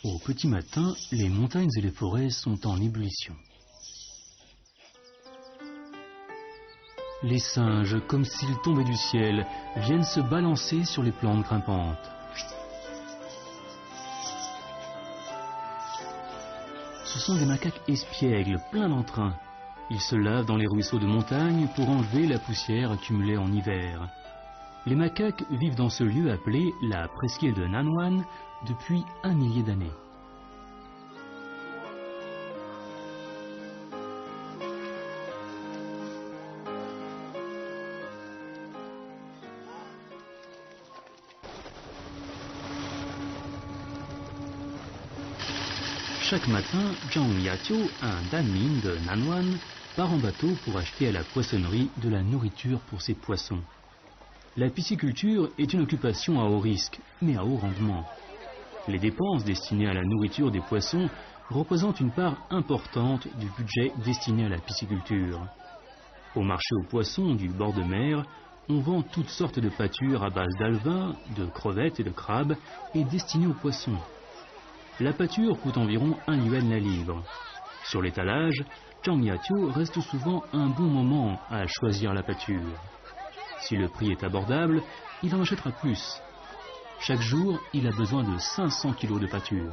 Au petit matin, les montagnes et les forêts sont en ébullition. Les singes, comme s'ils tombaient du ciel, viennent se balancer sur les plantes grimpantes. Ce sont des macaques espiègles, pleins d'entrain. Ils se lavent dans les ruisseaux de montagne pour enlever la poussière accumulée en hiver. Les macaques vivent dans ce lieu appelé la presqu'île de Nanwan depuis 1 millier d'années. Chaque matin, Zhang Yatio, un danmin de Nanwan, part en bateau pour acheter à la poissonnerie de la nourriture pour ses poissons. La pisciculture est une occupation à haut risque, mais à haut rendement. Les dépenses destinées à la nourriture des poissons représentent une part importante du budget destiné à la pisciculture. Au marché aux poissons du bord de mer, on vend toutes sortes de pâtures à base d'alevins, de crevettes et de crabes et destinées aux poissons. La pâture coûte environ 1 yuan la livre. Sur l'étalage, Zhang Yatio reste souvent un bon moment à choisir la pâture. Si le prix est abordable, il en achètera plus. Chaque jour, il a besoin de 500 kilos de pâture.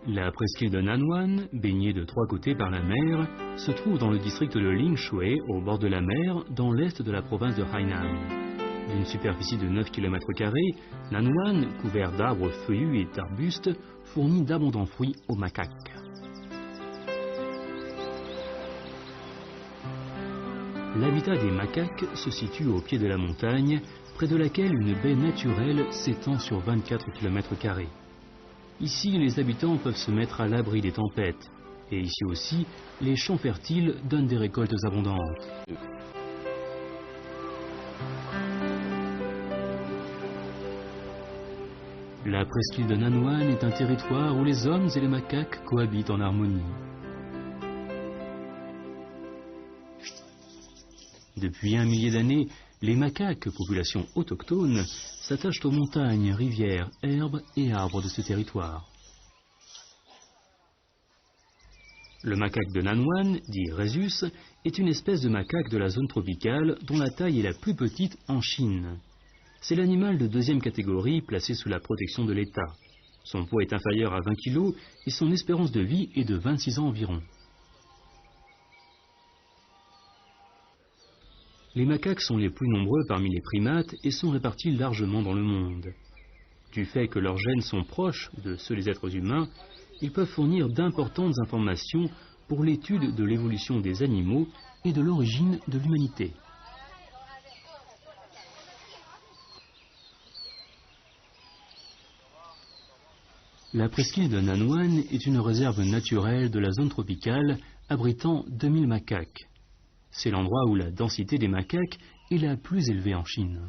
La presqu'île de Nanwan, baignée de 3 côtés par la mer, se trouve dans le district de Lingshui, au bord de la mer, dans l'est de la province de Hainan. D'une superficie de 9 km², Nanwan, couvert d'arbres feuillus et d'arbustes, fournit d'abondants fruits aux macaques. L'habitat des macaques se situe au pied de la montagne, près de laquelle une baie naturelle s'étend sur 24 km². Ici, les habitants peuvent se mettre à l'abri des tempêtes. Et ici aussi, les champs fertiles donnent des récoltes abondantes. La presqu'île de Nanwan est un territoire où les hommes et les macaques cohabitent en harmonie. Depuis 1 millier d'années, les macaques, population autochtone, s'attachent aux montagnes, rivières, herbes et arbres de ce territoire. Le macaque de Nanwan, dit Rhesus, est une espèce de macaque de la zone tropicale dont la taille est la plus petite en Chine. C'est l'animal de 2e catégorie placé sous la protection de l'État. Son poids est inférieur à 20 kg et son espérance de vie est de 26 ans environ. Les macaques sont les plus nombreux parmi les primates et sont répartis largement dans le monde. Du fait que leurs gènes sont proches de ceux des êtres humains, ils peuvent fournir d'importantes informations pour l'étude de l'évolution des animaux et de l'origine de l'humanité. La presqu'île de Nanwan est une réserve naturelle de la zone tropicale abritant 2000 macaques. C'est l'endroit où la densité des macaques est la plus élevée en Chine.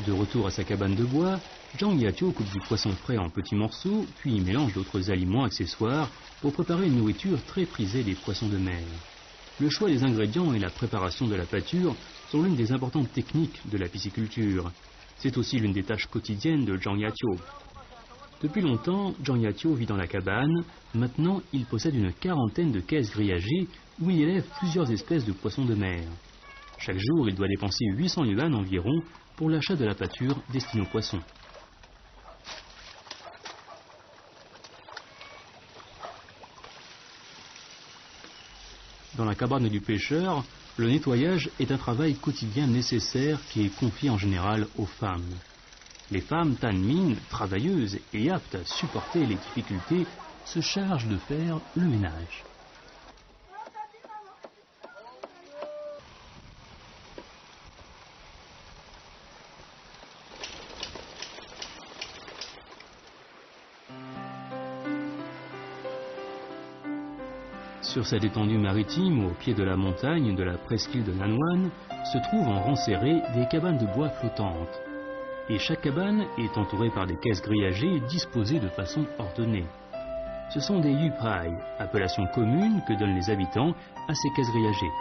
De retour à sa cabane de bois, Zhang Yatio coupe du poisson frais en petits morceaux, puis mélange d'autres aliments accessoires pour préparer une nourriture très prisée des poissons de mer. Le choix des ingrédients et la préparation de la pâture sont l'une des importantes techniques de la pisciculture. C'est aussi l'une des tâches quotidiennes de Zhang Yatio. Depuis longtemps, Zhang Yatio vit dans la cabane. Maintenant, il possède une 40aine de caisses grillagées où il élève plusieurs espèces de poissons de mer. Chaque jour, il doit dépenser 800 yuan environ pour l'achat de la pâture destinée aux poissons. Dans la cabane du pêcheur, le nettoyage est un travail quotidien nécessaire qui est confié en général aux femmes. Les femmes tanmin, travailleuses et aptes à supporter les difficultés, se chargent de faire le ménage. Sur cette étendue maritime, au pied de la montagne de la presqu'île de Nanwan, se trouvent en rang serré des cabanes de bois flottantes. et chaque cabane est entourée par des caisses grillagées disposées de façon ordonnée. Ce sont des yuprai, appellation commune que donnent les habitants à ces caisses grillagées.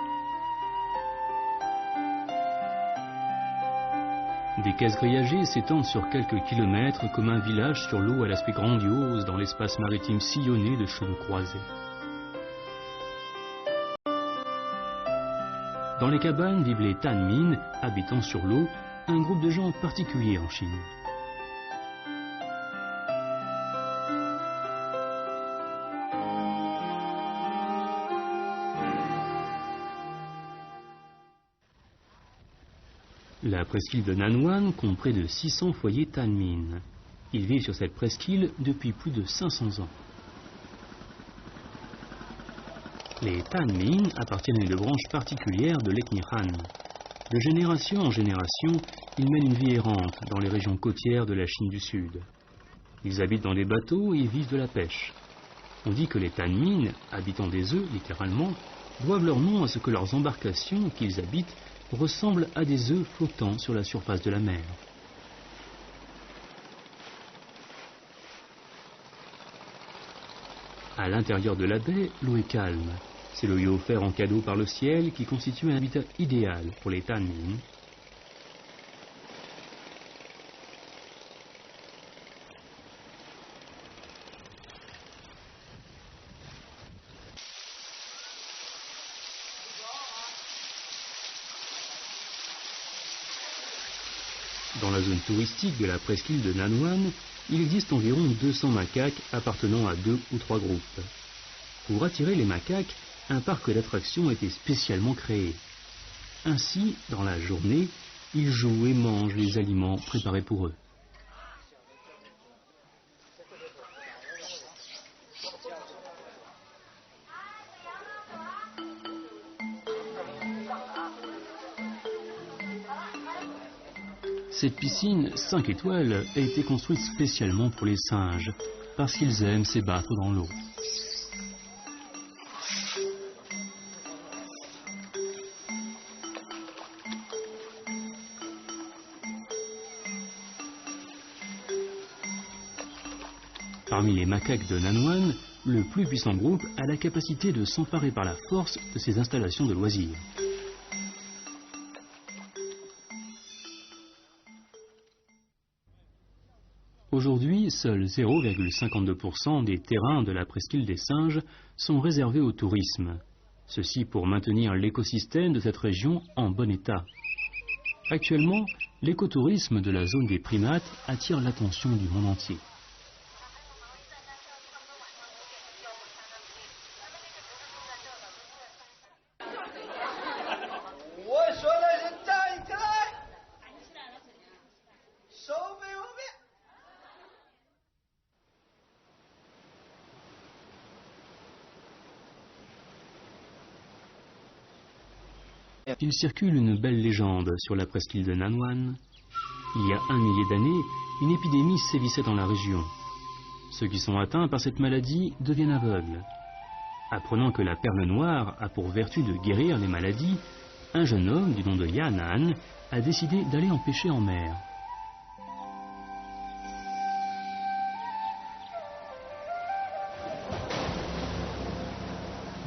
Des caisses grillagées s'étendent sur quelques kilomètres comme un village sur l'eau à l'aspect grandiose dans l'espace maritime sillonné de chaumes croisés. Dans les cabanes vivent les Tanmin, habitant sur l'eau, un groupe de gens particuliers en Chine. La presqu'île de Nanwan compte près de 600 foyers Tanmin. Ils vivent sur cette presqu'île depuis plus de 500 ans. Les Tanmin appartiennent à une branche particulière de l'ethnie Han. De génération en génération, ils mènent une vie errante dans les régions côtières de la Chine du Sud. Ils habitent dans des bateaux et vivent de la pêche. On dit que les Tanmin, habitant des œufs littéralement, doivent leur nom à ce que leurs embarcations qu'ils habitent ressemblent à des œufs flottant sur la surface de la mer. À l'intérieur de la baie, l'eau est calme. C'est le lieu offert en cadeau par le ciel qui constitue un habitat idéal pour les Tanmin. Dans la zone touristique de la presqu'île de Nanwan, il existe environ 200 macaques appartenant à 2 ou 3 groupes. Pour attirer les macaques, un parc d'attractions a été spécialement créé. Ainsi, dans la journée, ils jouent et mangent les aliments préparés pour eux. Cette piscine 5 étoiles a été construite spécialement pour les singes, parce qu'ils aiment s'ébattre dans l'eau. Parmi les macaques de Nanwan, le plus puissant groupe a la capacité de s'emparer par la force de ces installations de loisirs. Aujourd'hui, seuls 0,52% des terrains de la presqu'île des singes sont réservés au tourisme. Ceci pour maintenir l'écosystème de cette région en bon état. Actuellement, l'écotourisme de la zone des primates attire l'attention du monde entier. Il circule une belle légende sur la presqu'île de Nanwan. Il y a 1 millier d'années, une épidémie sévissait dans la région. Ceux qui sont atteints par cette maladie deviennent aveugles. Apprenant que la perle noire a pour vertu de guérir les maladies, un jeune homme du nom de Yan'an a décidé d'aller en pêcher en mer.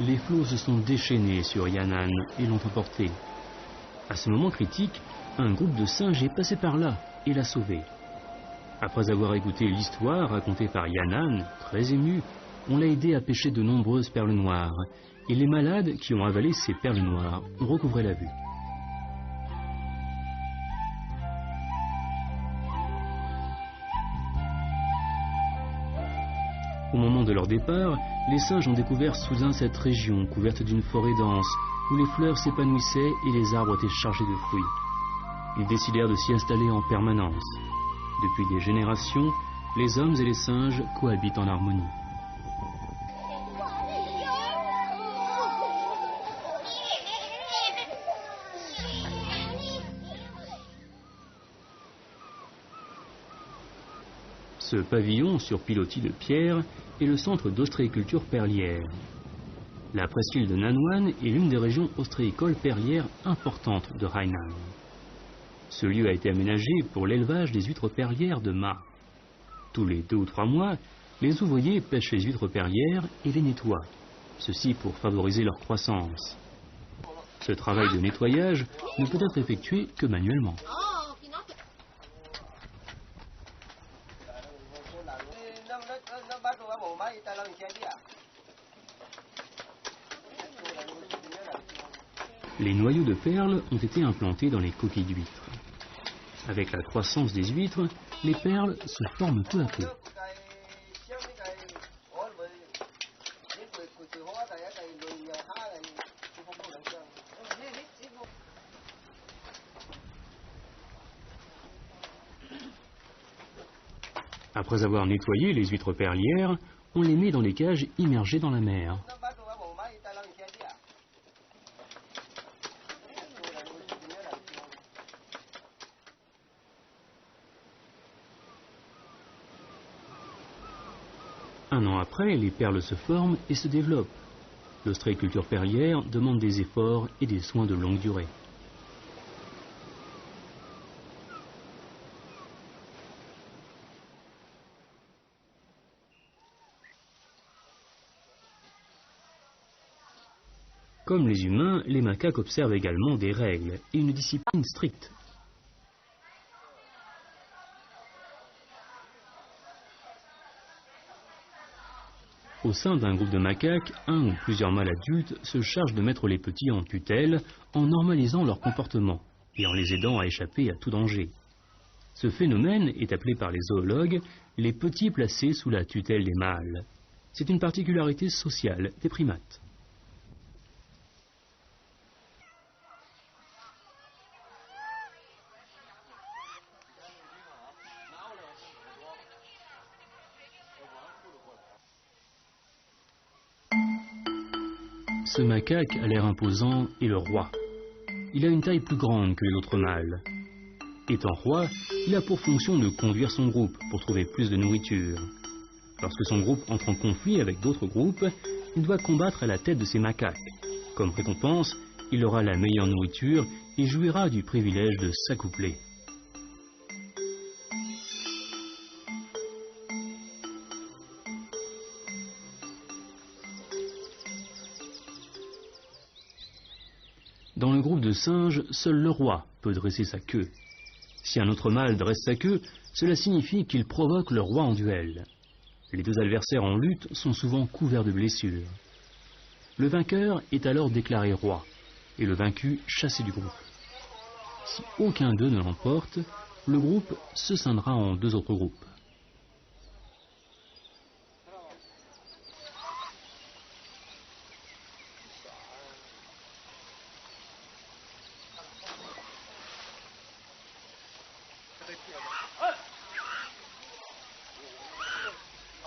Les flots se sont déchaînés sur Yan'an et l'ont emporté. À ce moment critique, un groupe de singes est passé par là et l'a sauvé. Après avoir écouté l'histoire racontée par Yan'an, très ému, on l'a aidé à pêcher de nombreuses perles noires, et les malades qui ont avalé ces perles noires ont recouvré la vue. Au moment de leur départ, les singes ont découvert soudain cette région couverte d'une forêt dense, où les fleurs s'épanouissaient et les arbres étaient chargés de fruits. Ils décidèrent de s'y installer en permanence. Depuis des générations, les hommes et les singes cohabitent en harmonie. Ce pavillon sur pilotis de pierre est le centre d'ostréiculture perlière. La presqu'île de Nanwan est l'une des régions ostréicoles perlières importantes de Hainan. Ce lieu a été aménagé pour l'élevage des huîtres perlières de mât. Tous les 2 ou 3 mois, les ouvriers pêchent les huîtres perlières et les nettoient, ceci pour favoriser leur croissance. Ce travail de nettoyage ne peut être effectué que manuellement. Les noyaux de perles ont été implantés dans les coquilles d'huîtres. Avec la croissance des huîtres, les perles se forment peu à peu. Après avoir nettoyé les huîtres perlières, on les met dans des cages immergées dans la mer. Un an après, les perles se forment et se développent. L'ostréiculture perlière demande des efforts et des soins de longue durée. Comme les humains, les macaques observent également des règles et une discipline stricte. Au sein d'un groupe de macaques, un ou plusieurs mâles adultes se chargent de mettre les petits en tutelle en normalisant leur comportement et en les aidant à échapper à tout danger. Ce phénomène est appelé par les zoologues les petits placés sous la tutelle des mâles. C'est une particularité sociale des primates. Ce macaque a l'air imposant est le roi. Il a une taille plus grande que les autres mâles. Étant roi, il a pour fonction de conduire son groupe pour trouver plus de nourriture. Lorsque son groupe entre en conflit avec d'autres groupes, il doit combattre à la tête de ces macaques. Comme récompense, il aura la meilleure nourriture et jouira du privilège de s'accoupler. Dans le groupe de singes, seul le roi peut dresser sa queue. Si un autre mâle dresse sa queue, cela signifie qu'il provoque le roi en duel. Les 2 adversaires en lutte sont souvent couverts de blessures. Le vainqueur est alors déclaré roi, et le vaincu chassé du groupe. Si aucun d'eux ne l'emporte, le groupe se scindra en 2 autres groupes.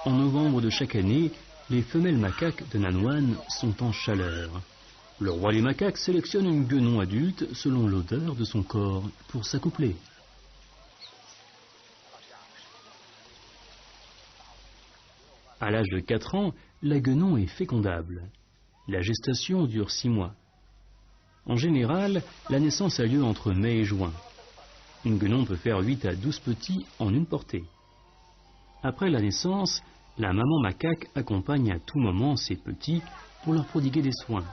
En novembre de chaque année, les femelles macaques de Nanyuan sont en chaleur. Le roi des macaques sélectionne un guenon adulte selon l'odeur de son corps pour s'accoupler. À l'âge de 4 ans, la guenon est fécondable. La gestation dure 6 mois. En général, la naissance a lieu entre mai et juin. Une guenon peut faire 8 à 12 petits en une portée. Après la naissance, la maman macaque accompagne à tout moment ses petits pour leur prodiguer des soins.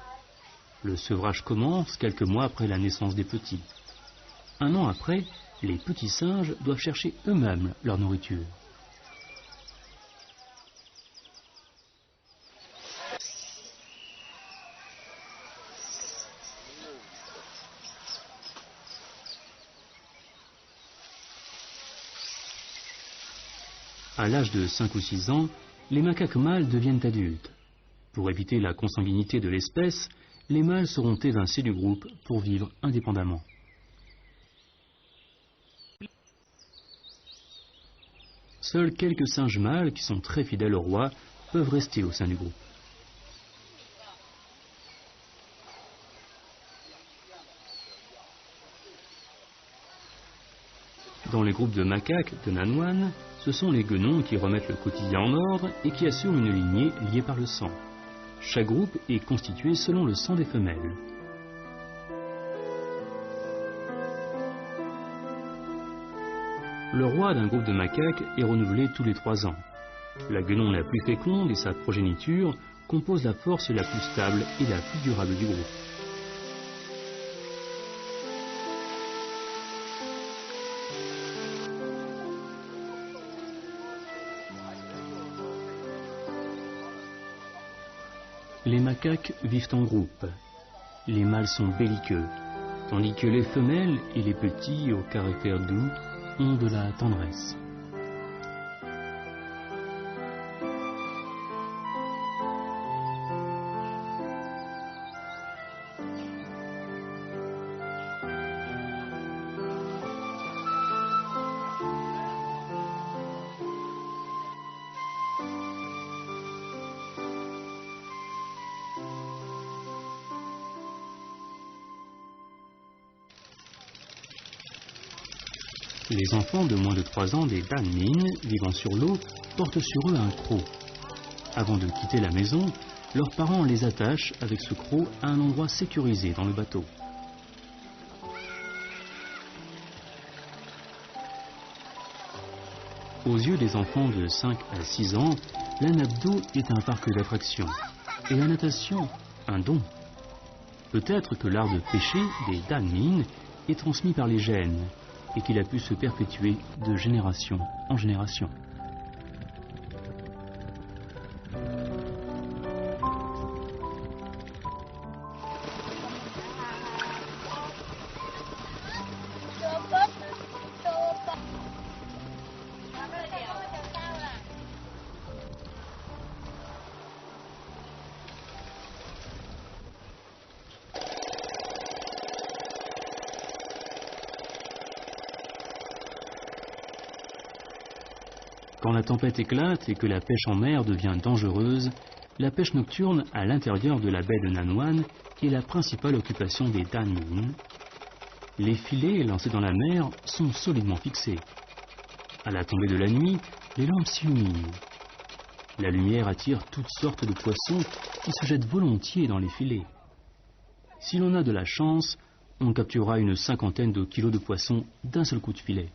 Le sevrage commence quelques mois après la naissance des petits. 1 an après, les petits singes doivent chercher eux-mêmes leur nourriture. À l'âge de 5 ou 6 ans, les macaques mâles deviennent adultes. Pour éviter la consanguinité de l'espèce, les mâles seront évincés du groupe pour vivre indépendamment. Seuls quelques singes mâles qui sont très fidèles au roi peuvent rester au sein du groupe. Dans les groupes de macaques de Nanyuan, ce sont les guenons qui remettent le quotidien en ordre et qui assurent une lignée liée par le sang. Chaque groupe est constitué selon le sang des femelles. Le roi d'un groupe de macaques est renouvelé tous les 3 ans. La guenon la plus féconde et sa progéniture composent la force la plus stable et la plus durable du groupe. Les macaques vivent en groupe. Les mâles sont belliqueux, tandis que les femelles et les petits, au caractère doux, ont de la tendresse. Les enfants de moins de 3 ans des Dan Min, vivant sur l'eau, portent sur eux un croc. Avant de quitter la maison, leurs parents les attachent avec ce croc à un endroit sécurisé dans le bateau. Aux yeux des enfants de 5 à 6 ans, la nappe d'eau est un parc d'attractions et la natation un don. Peut-être que l'art de pêcher des Dan Min est transmis par les gènes et qu'il a pu se perpétuer de génération en génération. Quand la tempête éclate et que la pêche en mer devient dangereuse, la pêche nocturne à l'intérieur de la baie de Nanwan est la principale occupation des Dan Min. Les filets lancés dans la mer sont solidement fixés. À la tombée de la nuit, les lampes s'illuminent. La lumière attire toutes sortes de poissons qui se jettent volontiers dans les filets. Si l'on a de la chance, on capturera une 50aine de kilos de poissons d'un seul coup de filet.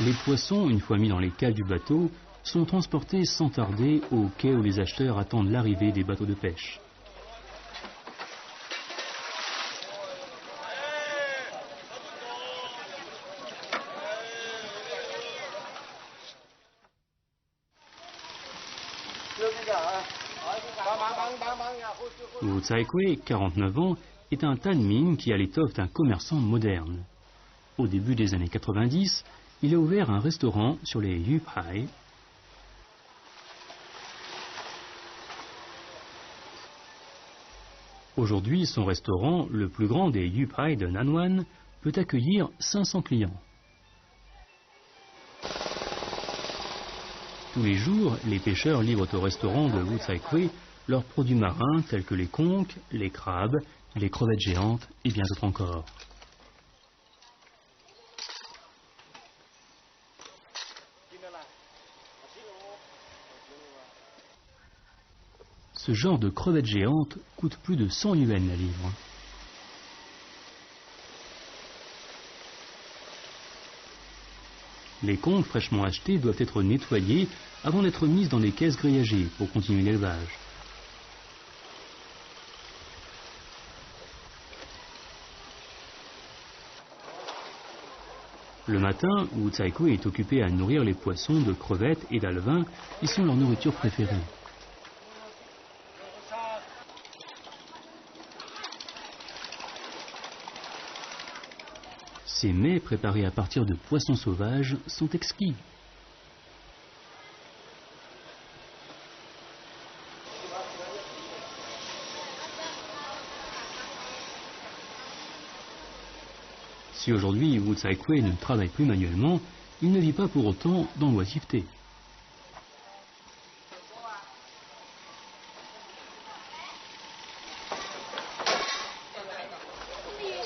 Les poissons, une fois mis dans les cales du bateau, sont transportés sans tarder au quai où les acheteurs attendent l'arrivée des bateaux de pêche. Wu Tsaikwe, 49 ans, est un Dan Min qui a l'étoffe d'un commerçant moderne. Au début des années 90, il a ouvert un restaurant sur les Yupai. Aujourd'hui, son restaurant, le plus grand des Yupai de Nanwan, peut accueillir 500 clients. Tous les jours, les pêcheurs livrent au restaurant de Wu Tsaikwe leurs produits marins tels que les conques, les crabes, les crevettes géantes et bien d'autres encore. Ce genre de crevettes géantes coûte plus de 100 yuan la livre. Les conques fraîchement achetées doivent être nettoyées avant d'être mises dans des caisses grillagées pour continuer l'élevage. Le matin, Wu Tsaikwe est occupé à nourrir les poissons de crevettes et d'alevins qui sont leur nourriture préférée. Ces mets préparés à partir de poissons sauvages sont exquis. Si aujourd'hui Wu Tsaikwe ne travaille plus manuellement, il ne vit pas pour autant dans l'oisiveté.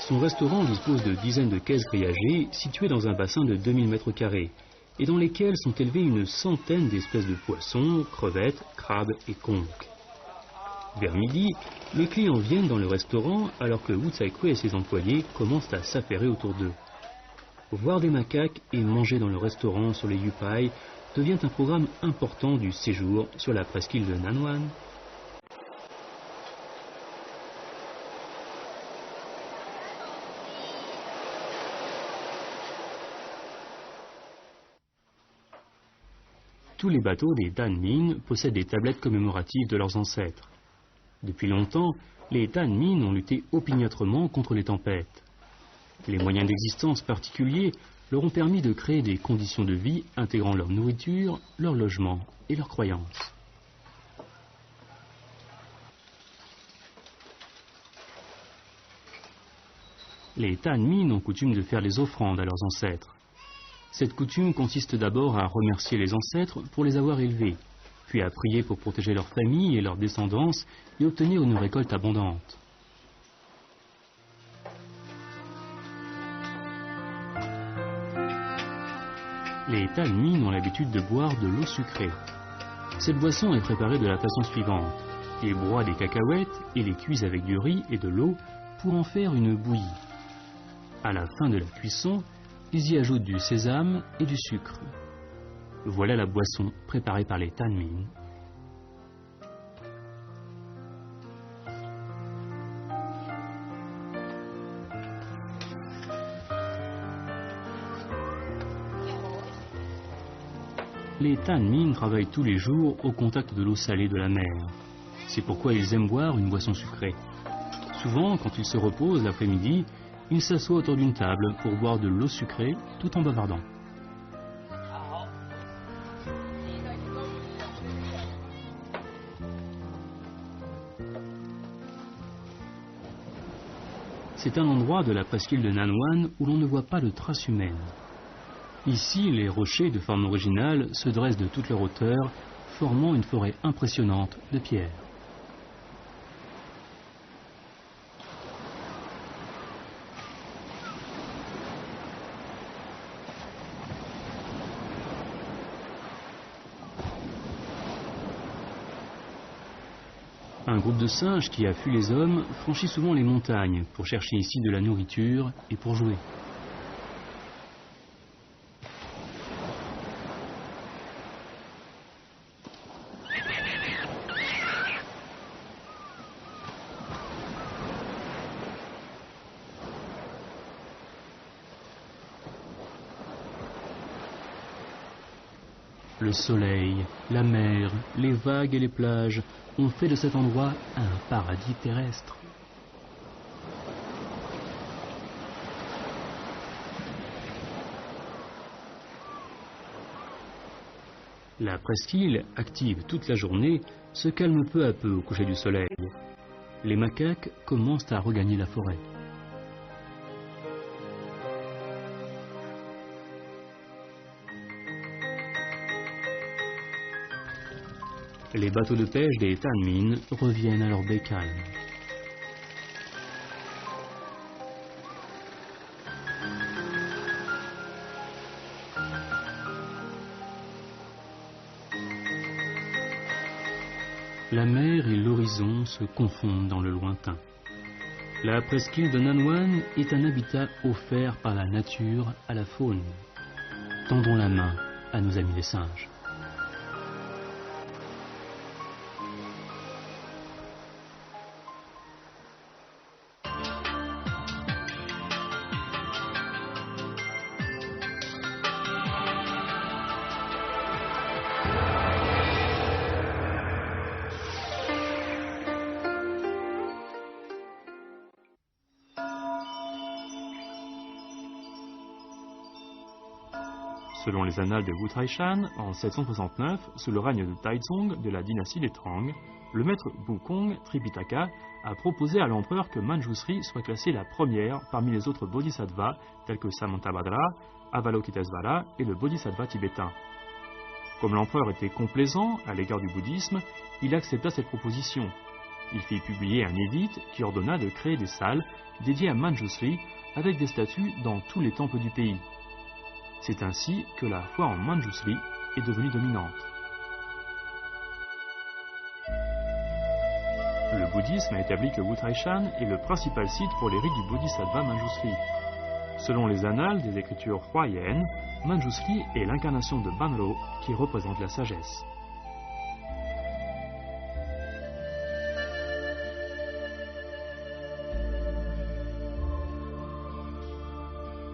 Son restaurant dispose de dizaines de caisses grillagées situées dans un bassin de 2000 mètres carrés et dans lesquelles sont élevées une centaine d'espèces de poissons, crevettes, crabes et conques. Vers midi, les clients viennent dans le restaurant alors que Wu Tsai-kwe et ses employés commencent à s'affairer autour d'eux. Voir des macaques et manger dans le restaurant sur les Yupai devient un programme important du séjour sur la presqu'île de Nanwan. Tous les bateaux des Danmin possèdent des tablettes commémoratives de leurs ancêtres. Depuis longtemps, les Danmin ont lutté opiniâtrement contre les tempêtes. Les moyens d'existence particuliers leur ont permis de créer des conditions de vie intégrant leur nourriture, leur logement et leurs croyances. Les Danmin ont coutume de faire des offrandes à leurs ancêtres. Cette coutume consiste d'abord à remercier les ancêtres pour les avoir élevés, puis à prier pour protéger leur famille et leur descendance et obtenir une récolte abondante. Les Danmin ont l'habitude de boire de l'eau sucrée. Cette boisson est préparée de la façon suivante. Ils broient des cacahuètes et les cuisent avec du riz et de l'eau pour en faire une bouillie. À la fin de la cuisson, ils y ajoutent du sésame et du sucre. Voilà la boisson préparée par les Danmin. Les Danmin travaillent tous les jours au contact de l'eau salée de la mer. C'est pourquoi ils aiment boire une boisson sucrée. Souvent, quand ils se reposent l'après-midi, ils s'assoient autour d'une table pour boire de l'eau sucrée tout en bavardant. C'est un endroit de la presqu'île de Nanwan où l'on ne voit pas de traces humaines. Ici, les rochers de forme originale se dressent de toute leur hauteur, formant une forêt impressionnante de pierres. Un groupe de singes qui a fui les hommes franchit souvent les montagnes pour chercher ici de la nourriture et pour jouer. Le soleil, la mer, les vagues et les plages ont fait de cet endroit un paradis terrestre. La presqu'île, active toute la journée, se calme peu à peu au coucher du soleil. Les macaques commencent à regagner la forêt. Les bateaux de pêche des Danmin reviennent à leur baie calme. La mer et l'horizon se confondent dans le lointain. La presqu'île de Nanwan est un habitat offert par la nature à la faune. Tendons la main à nos amis les singes. Selon les annales de Wu Taishan, en 769, sous le règne de Taizong de la dynastie des Tang, le maître Wukong Tripitaka a proposé à l'empereur que Manjusri soit classée la première parmi les autres bodhisattvas tels que Samantabhadra, Avalokitesvara et le bodhisattva tibétain. Comme l'empereur était complaisant à l'égard du bouddhisme, il accepta cette proposition. il fit publier un édit qui ordonna de créer des salles dédiées à Manjusri avec des statues dans tous les temples du pays. C'est ainsi que la foi en Manjusri est devenue dominante. Le bouddhisme a établi que Wutai-shan est le principal site pour les rites du Bodhisattva Manjusri. Selon les annales des écritures huayen, Manjusri est l'incarnation de Banro qui représente la sagesse.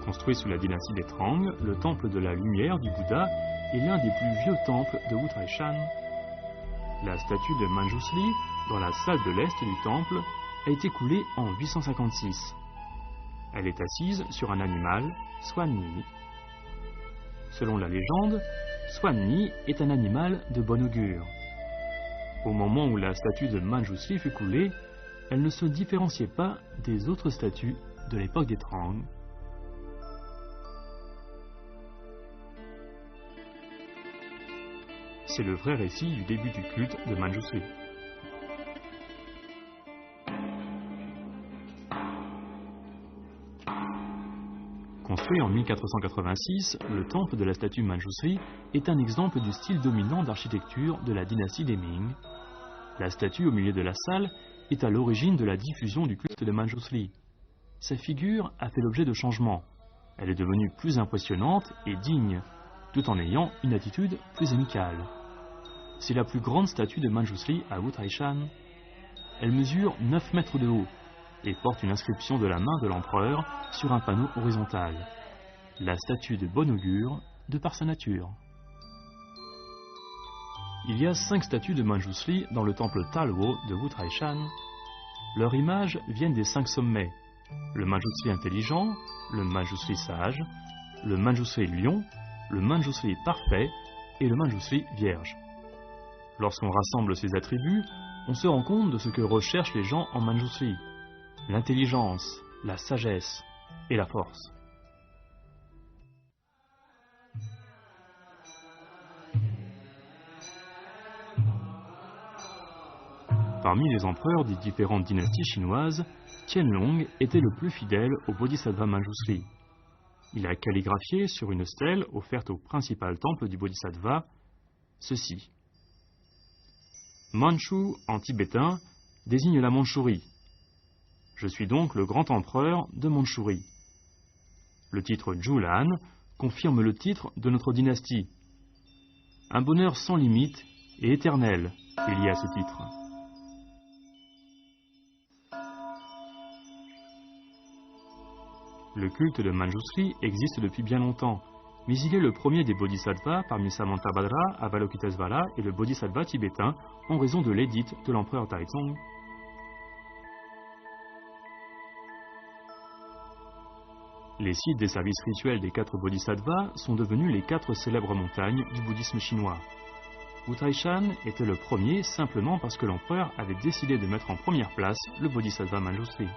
Construit sous la dynastie des Trang, le temple de la lumière du Bouddha est l'un des plus vieux temples de Wutai-shan. La statue de Manjusri, dans la salle de l'est du temple, a été coulée en 856. Elle est assise sur un animal, Swan-ni. Selon la légende, Swan-ni est un animal de bon augure. Au moment où la statue de Manjusri fut coulée, elle ne se différenciait pas des autres statues de l'époque des Trang. C'est le vrai récit du début du culte de Manjusri. Construit en 1486, le temple de la statue Manjusri est un exemple du style dominant d'architecture de la dynastie des Ming. La statue au milieu de la salle est à l'origine de la diffusion du culte de Manjusri. Sa figure a fait l'objet de changements. Elle est devenue plus impressionnante et digne, tout en ayant une attitude plus amicale. C'est la plus grande statue de Manjusri à Wutai-shan. Elle mesure 9 mètres de haut et porte une inscription de la main de l'empereur sur un panneau horizontal. La statue de bon augure de par sa nature. Il y a 5 statues de Manjusri dans le temple Talwo de Wutai-shan. Leurs images viennent des 5 sommets: le Manjusri intelligent, le Manjusri sage, le Manjusri lion, le Manjusri parfait et le Manjusri vierge. Lorsqu'on rassemble ces attributs, on se rend compte de ce que recherchent les gens en Manjusri: l'intelligence, la sagesse et la force. Parmi les empereurs des différentes dynasties chinoises, Qianlong était le plus fidèle au Bodhisattva Manjusri. Il a calligraphié sur une stèle offerte au principal temple du Bodhisattva ceci: Manchu en tibétain désigne la Mandchourie. Je suis donc le grand empereur de Mandchourie. Le titre Julan confirme le titre de notre dynastie. Un bonheur sans limite et éternel est lié à ce titre. Le culte de Manjusri existe depuis bien longtemps, mais il est le premier des bodhisattvas parmi Samantabhadra, Avalokitesvara et le bodhisattva tibétain en raison de l'édit de l'empereur Taizong. Les sites des services rituels des 4 bodhisattvas sont devenus les 4 célèbres montagnes du bouddhisme chinois. Wutai-shan était le premier simplement parce que l'empereur avait décidé de mettre en première place le bodhisattva Manjusri.